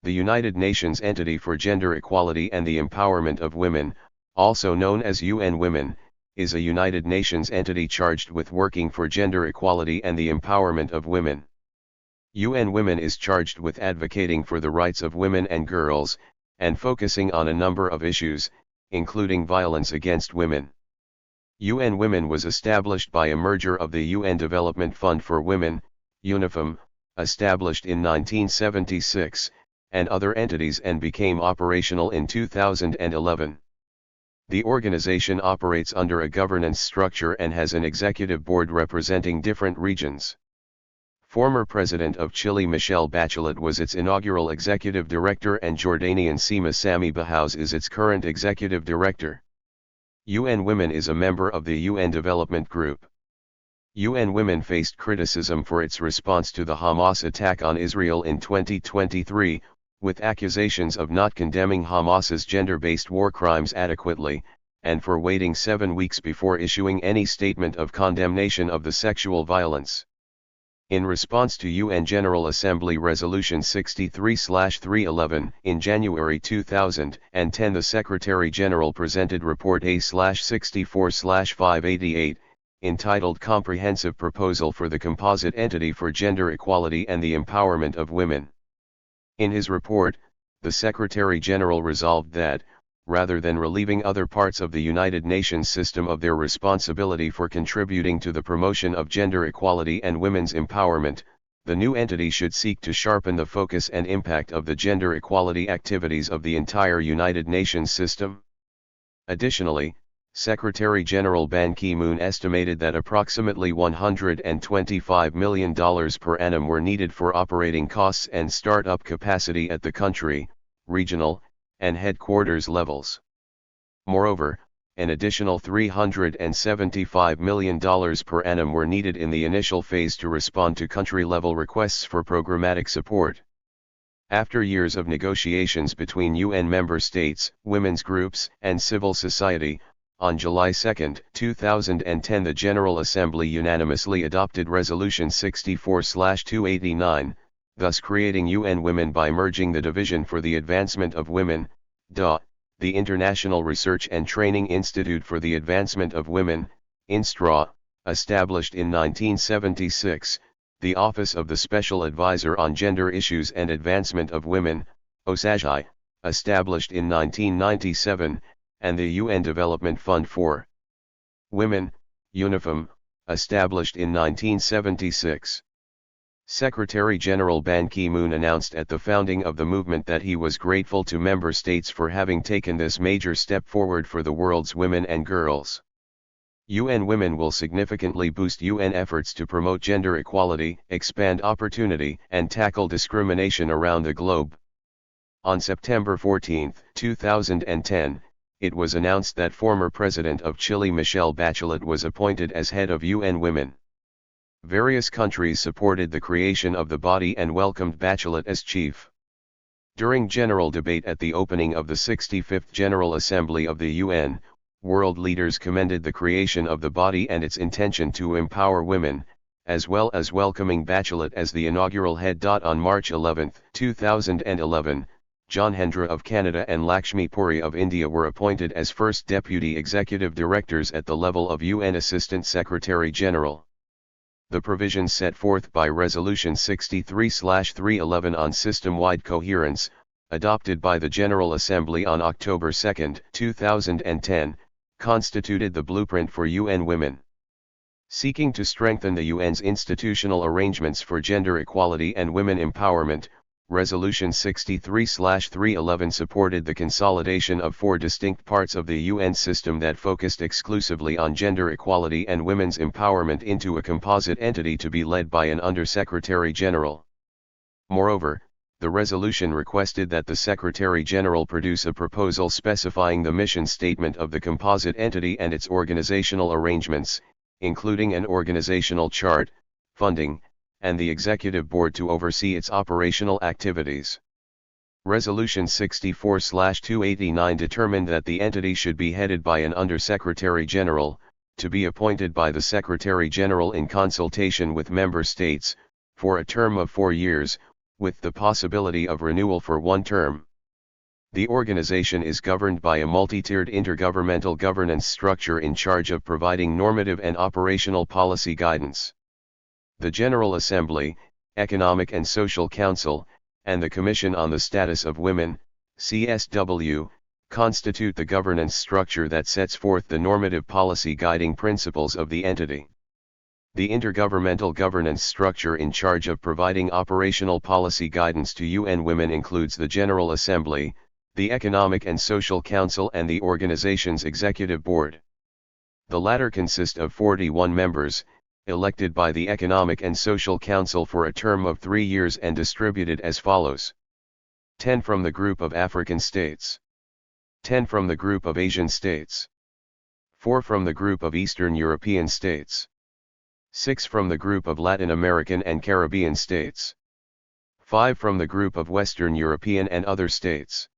The United Nations Entity for Gender Equality and the Empowerment of Women, also known as UN Women, is a United Nations entity charged with working for gender equality and the empowerment of women. UN Women is charged with advocating for the rights of women and girls, and focusing on a number of issues, including violence against women. UN Women was established by a merger of the UN Development Fund for Women, UNIFEM, established in 1976, and other entities and became operational in 2011. The organization operates under a governance structure and has an executive board representing different regions. Former President of Chile Michelle Bachelet was its inaugural executive director and Jordanian Sima Sami Bahouz is its current executive director. UN Women is a member of the UN Development Group. UN Women faced criticism for its response to the Hamas attack on Israel in 2023, with accusations of not condemning Hamas's gender-based war crimes adequately, and for waiting 7 weeks before issuing any statement of condemnation of the sexual violence. In response to UN General Assembly Resolution 63/311, in January 2010 the Secretary-General presented Report A/64/588, entitled Comprehensive Proposal for the Composite Entity for Gender Equality and the Empowerment of Women. In his report, the Secretary-General resolved that, rather than relieving other parts of the United Nations system of their responsibility for contributing to the promotion of gender equality and women's empowerment, the new entity should seek to sharpen the focus and impact of the gender equality activities of the entire United Nations system. Additionally, Secretary-General Ban Ki-moon estimated that approximately $125 million per annum were needed for operating costs and start-up capacity at the country, regional, and headquarters levels. Moreover, an additional $375 million per annum were needed in the initial phase to respond to country-level requests for programmatic support. After years of negotiations between UN member states, women's groups, and civil society, on July 2, 2010 the General Assembly unanimously adopted Resolution 64/289, thus creating UN Women by merging the Division for the Advancement of Women, DA, the International Research and Training Institute for the Advancement of Women, INSTRA, established in 1976, the Office of the Special Advisor on Gender Issues and Advancement of Women, OSAGI, established in 1997, and the UN Development Fund for Women, UNIFEM, established in 1976. Secretary-General Ban Ki-moon announced at the founding of the movement that he was grateful to member states for having taken this major step forward for the world's women and girls. UN Women will significantly boost UN efforts to promote gender equality, expand opportunity, and tackle discrimination around the globe. On September 14, 2010, it was announced that former President of Chile Michelle Bachelet was appointed as head of UN Women. Various countries supported the creation of the body and welcomed Bachelet as chief. During general debate at the opening of the 65th General Assembly of the UN, world leaders commended the creation of the body and its intention to empower women, as well as welcoming Bachelet as the inaugural head. On March 11, 2011, John Hendra of Canada and Lakshmi Puri of India were appointed as first deputy executive directors at the level of UN Assistant Secretary-General. The provisions set forth by Resolution 63/311 on system-wide coherence, adopted by the General Assembly on October 2, 2010, constituted the blueprint for UN Women. Seeking to strengthen the UN's institutional arrangements for gender equality and women empowerment, Resolution 63/311 supported the consolidation of 4 distinct parts of the UN system that focused exclusively on gender equality and women's empowerment into a composite entity to be led by an Under-Secretary-General. Moreover, the resolution requested that the Secretary-General produce a proposal specifying the mission statement of the composite entity and its organizational arrangements, including an organizational chart, funding, and the Executive Board to oversee its operational activities. Resolution 64/289 determined that the entity should be headed by an Under-Secretary-General, to be appointed by the Secretary-General in consultation with member states, for a term of 4 years, with the possibility of renewal for one term. The organization is governed by a multi-tiered intergovernmental governance structure in charge of providing normative and operational policy guidance. The General Assembly, Economic and Social Council, and the Commission on the Status of Women, CSW, constitute the governance structure that sets forth the normative policy guiding principles of the entity. The intergovernmental governance structure in charge of providing operational policy guidance to UN Women includes the General Assembly, the Economic and Social Council and the organization's Executive Board. The latter consist of 41 members, elected by the Economic and Social Council for a term of 3 years and distributed as follows: 10 from the group of African states, 10 from the group of Asian states, 4 from the group of Eastern European states, 6 from the group of Latin American and Caribbean states, 5 from the group of Western European and other states,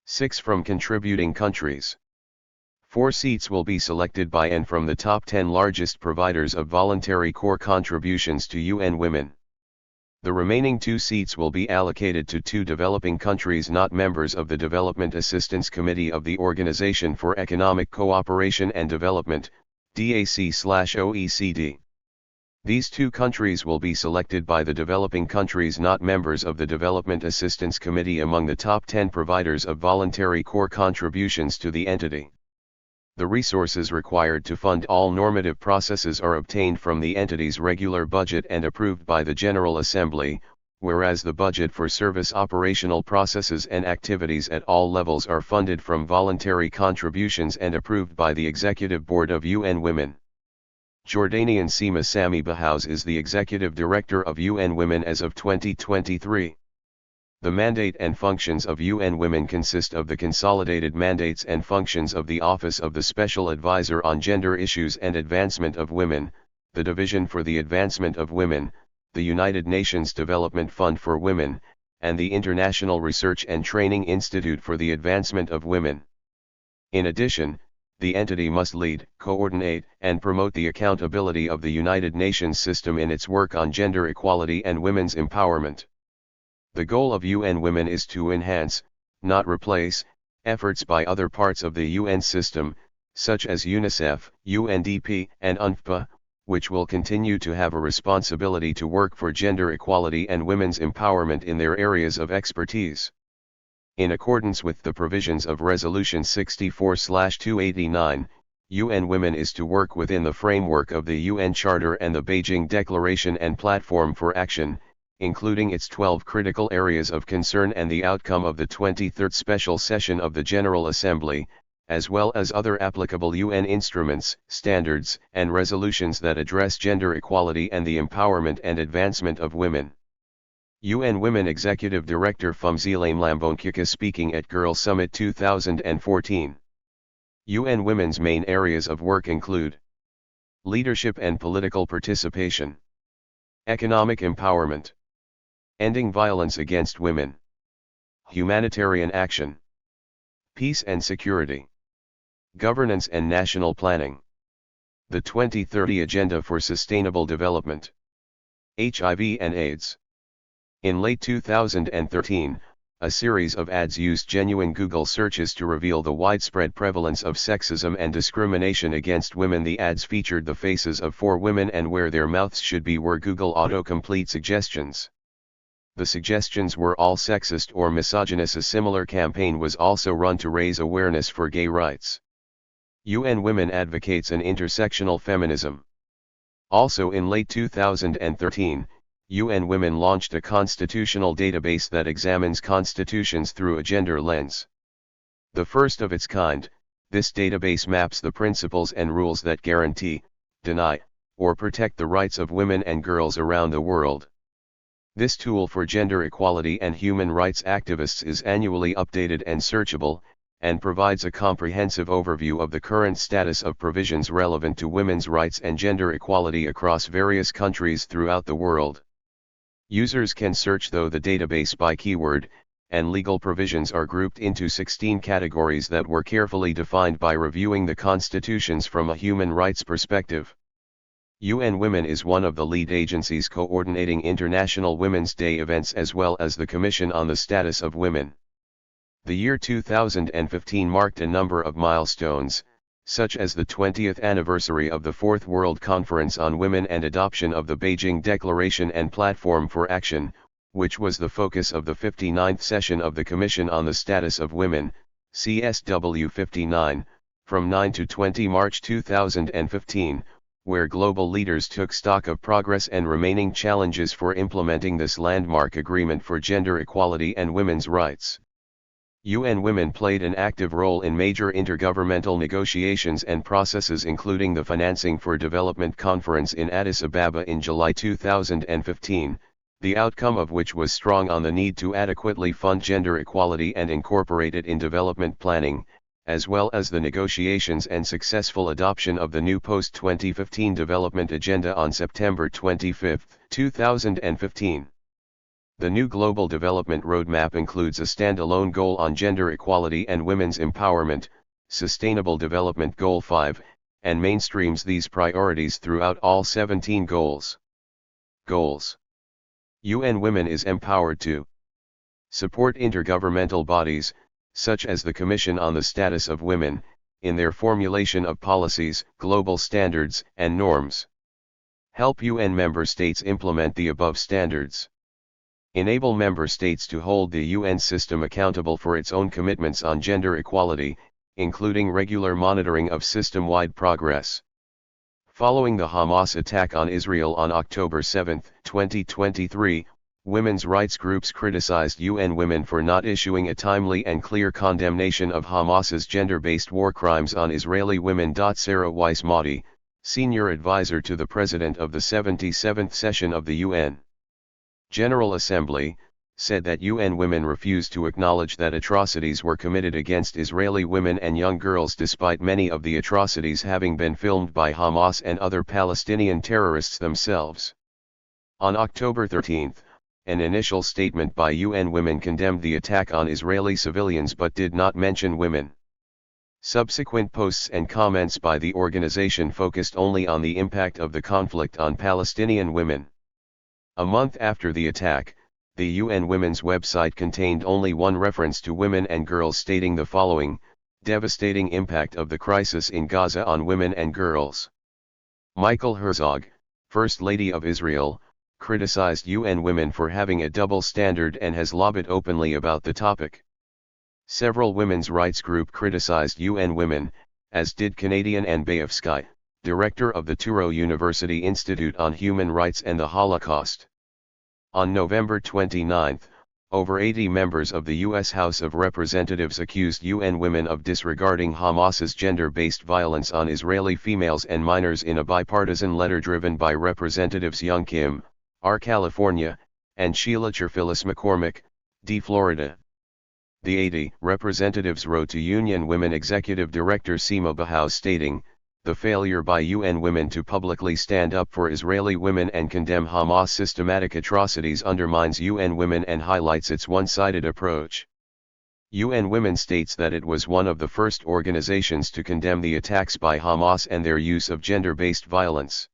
6 from contributing countries. 4 seats will be selected by and from the top 10 largest providers of voluntary core contributions to UN Women. The remaining 2 seats will be allocated to 2 developing countries not members of the Development Assistance Committee of the Organization for Economic Cooperation and Development, DAC/OECD. These 2 countries will be selected by the developing countries not members of the Development Assistance Committee among the top 10 providers of voluntary core contributions to the entity. The resources required to fund all normative processes are obtained from the entity's regular budget and approved by the General Assembly, whereas the budget for service operational processes and activities at all levels are funded from voluntary contributions and approved by the Executive Board of UN Women. Jordanian Sima Sami Bahouz is the Executive Director of UN Women as of 2023. The mandate and functions of UN Women consist of the consolidated mandates and functions of the Office of the Special Advisor on Gender Issues and Advancement of Women, the Division for the Advancement of Women, the United Nations Development Fund for Women, and the International Research and Training Institute for the Advancement of Women. In addition, the entity must lead, coordinate, and promote the accountability of the United Nations system in its work on gender equality and women's empowerment. The goal of UN Women is to enhance, not replace, efforts by other parts of the UN system, such as UNICEF, UNDP, and UNFPA, which will continue to have a responsibility to work for gender equality and women's empowerment in their areas of expertise. In accordance with the provisions of Resolution 64/289, UN Women is to work within the framework of the UN Charter and the Beijing Declaration and Platform for Action, including its 12 critical areas of concern and the outcome of the 23rd Special Session of the General Assembly, as well as other applicable UN instruments, standards, and resolutions that address gender equality and the empowerment and advancement of women. UN Women Executive Director Fumzile Mlambonkika speaking at Girl Summit 2014. UN Women's main areas of work include leadership and political participation, economic empowerment, ending violence against women, humanitarian action, peace and security, governance and national planning, the 2030 Agenda for Sustainable Development, HIV and AIDS. In late 2013, a series of ads used genuine Google searches to reveal the widespread prevalence of sexism and discrimination against women. The ads featured the faces of 4 women and where their mouths should be were Google autocomplete suggestions. The suggestions were all sexist or misogynist. A similar campaign was also run to raise awareness for gay rights. UN Women advocates an intersectional feminism. Also in late 2013, UN Women launched a constitutional database that examines constitutions through a gender lens. The first of its kind, this database maps the principles and rules that guarantee, deny, or protect the rights of women and girls around the world. This tool for gender equality and human rights activists is annually updated and searchable, and provides a comprehensive overview of the current status of provisions relevant to women's rights and gender equality across various countries throughout the world. Users can search through the database by keyword, and legal provisions are grouped into 16 categories that were carefully defined by reviewing the constitutions from a human rights perspective. UN Women is one of the lead agencies coordinating International Women's Day events as well as the Commission on the Status of Women. The year 2015 marked a number of milestones, such as the 20th anniversary of the Fourth World Conference on Women and adoption of the Beijing Declaration and Platform for Action, which was the focus of the 59th session of the Commission on the Status of Women, CSW 59, from 9 to 20 March 2015, where global leaders took stock of progress and remaining challenges for implementing this landmark agreement for gender equality and women's rights. UN Women played an active role in major intergovernmental negotiations and processes, including the Financing for Development Conference in Addis Ababa in July 2015, the outcome of which was strong on the need to adequately fund gender equality and incorporate it in development planning, as well as the negotiations and successful adoption of the new post-2015 development agenda on September 25, 2015. The new Global Development Roadmap includes a standalone goal on gender equality and women's empowerment, Sustainable Development Goal 5, and mainstreams these priorities throughout all 17 goals. Goals. UN Women is empowered to support intergovernmental bodies, such as the Commission on the Status of Women, in their formulation of policies, global standards, and norms. Help UN member states implement the above standards. Enable member states to hold the UN system accountable for its own commitments on gender equality, including regular monitoring of system-wide progress. Following the Hamas attack on Israel on October 7, 2023, women's rights groups criticized UN Women for not issuing a timely and clear condemnation of Hamas's gender-based war crimes on Israeli women. Sarah Weiss-Mahdi, senior advisor to the president of the 77th session of the UN General Assembly, said that UN Women refused to acknowledge that atrocities were committed against Israeli women and young girls, despite many of the atrocities having been filmed by Hamas and other Palestinian terrorists themselves. On October 13, an initial statement by UN Women condemned the attack on Israeli civilians but did not mention women. Subsequent posts and comments by the organization focused only on the impact of the conflict on Palestinian women. A month after the attack, the UN Women's website contained only one reference to women and girls, stating the following: devastating impact of the crisis in Gaza on women and girls. Michael Herzog, First Lady of Israel, criticized UN Women for having a double standard and has lobbied openly about the topic. Several women's rights groups criticized UN Women, as did Canadian Anne Bayevsky, director of the Touro University Institute on Human Rights and the Holocaust. On November 29, over 80 members of the U.S. House of Representatives accused UN Women of disregarding Hamas's gender-based violence on Israeli females and minors in a bipartisan letter driven by Representatives Young Kim, R. California, and Sheila Cherfilis McCormick, D. Florida. The 80 representatives wrote to Union Women Executive Director Sima Bahouz stating, "The failure by UN Women to publicly stand up for Israeli women and condemn Hamas' systematic atrocities undermines UN Women and highlights its one-sided approach." UN Women states that it was one of the first organizations to condemn the attacks by Hamas and their use of gender-based violence.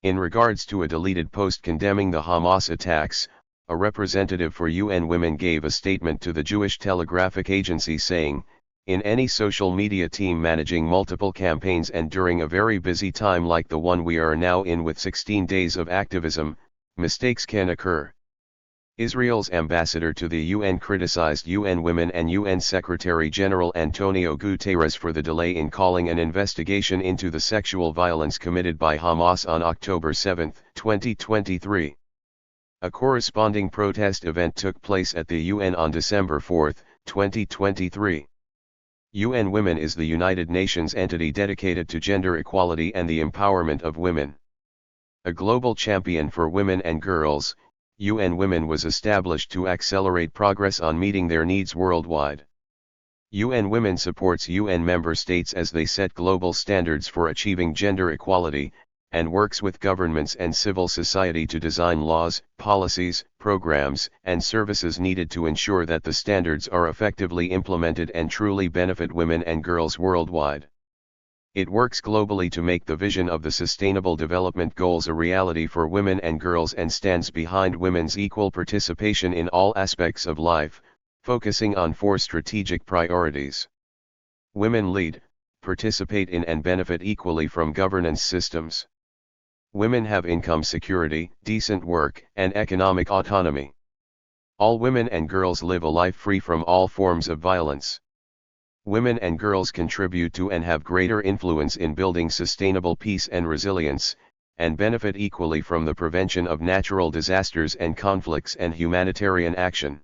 In regards to a deleted post condemning the Hamas attacks, a representative for UN Women gave a statement to the Jewish Telegraphic Agency saying, "In any social media team managing multiple campaigns and during a very busy time like the one we are now in with 16 days of activism, mistakes can occur." Israel's ambassador to the UN criticized UN Women and UN Secretary-General Antonio Guterres for the delay in calling an investigation into the sexual violence committed by Hamas on October 7, 2023. A corresponding protest event took place at the UN on December 4, 2023. UN Women is the United Nations entity dedicated to gender equality and the empowerment of women. A global champion for women and girls, UN Women was established to accelerate progress on meeting their needs worldwide. UN Women supports UN member states as they set global standards for achieving gender equality, and works with governments and civil society to design laws, policies, programs, and services needed to ensure that the standards are effectively implemented and truly benefit women and girls worldwide. It works globally to make the vision of the Sustainable Development Goals a reality for women and girls and stands behind women's equal participation in all aspects of life, focusing on 4 strategic priorities. Women lead, participate in and benefit equally from governance systems. Women have income security, decent work, and economic autonomy. All women and girls live a life free from all forms of violence. Women and girls contribute to and have greater influence in building sustainable peace and resilience, and benefit equally from the prevention of natural disasters and conflicts and humanitarian action.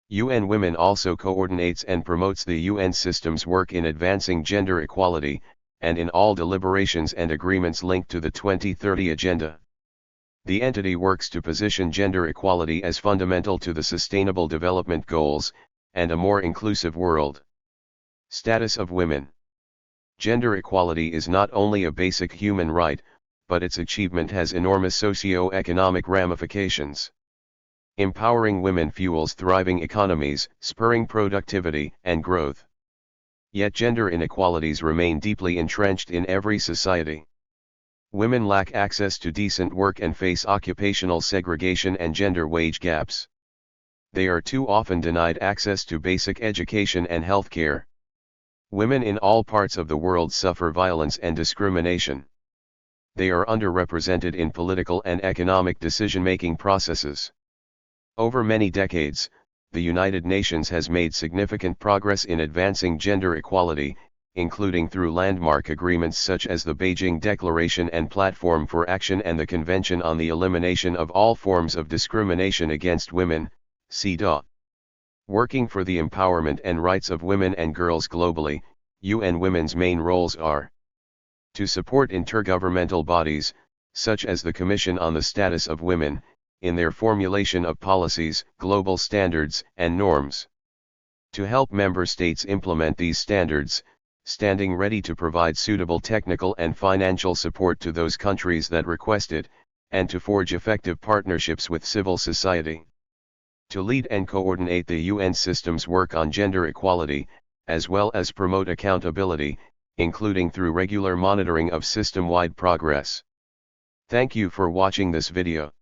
UN Women also coordinates and promotes the UN system's work in advancing gender equality, and in all deliberations and agreements linked to the 2030 Agenda. The entity works to position gender equality as fundamental to the Sustainable Development Goals, and a more inclusive world. Status of women. Gender equality is not only a basic human right, but its achievement has enormous socio-economic ramifications. Empowering women fuels thriving economies, spurring productivity and growth. Yet gender inequalities remain deeply entrenched in every society. Women lack access to decent work and face occupational segregation and gender wage gaps. They are too often denied access to basic education and health care. Women in all parts of the world suffer violence and discrimination. They are underrepresented in political and economic decision-making processes. Over many decades, the United Nations has made significant progress in advancing gender equality, including through landmark agreements such as the Beijing Declaration and Platform for Action and the Convention on the Elimination of All Forms of Discrimination Against Women, CEDAW. Working for the empowerment and rights of women and girls globally, UN Women's main roles are to support intergovernmental bodies, such as the Commission on the Status of Women, in their formulation of policies, global standards, and norms. To help member states implement these standards, standing ready to provide suitable technical and financial support to those countries that request it, and to forge effective partnerships with civil society. To lead and coordinate the UN system's work on gender equality, as well as promote accountability, including through regular monitoring of system-wide progress. Thank you for watching this video.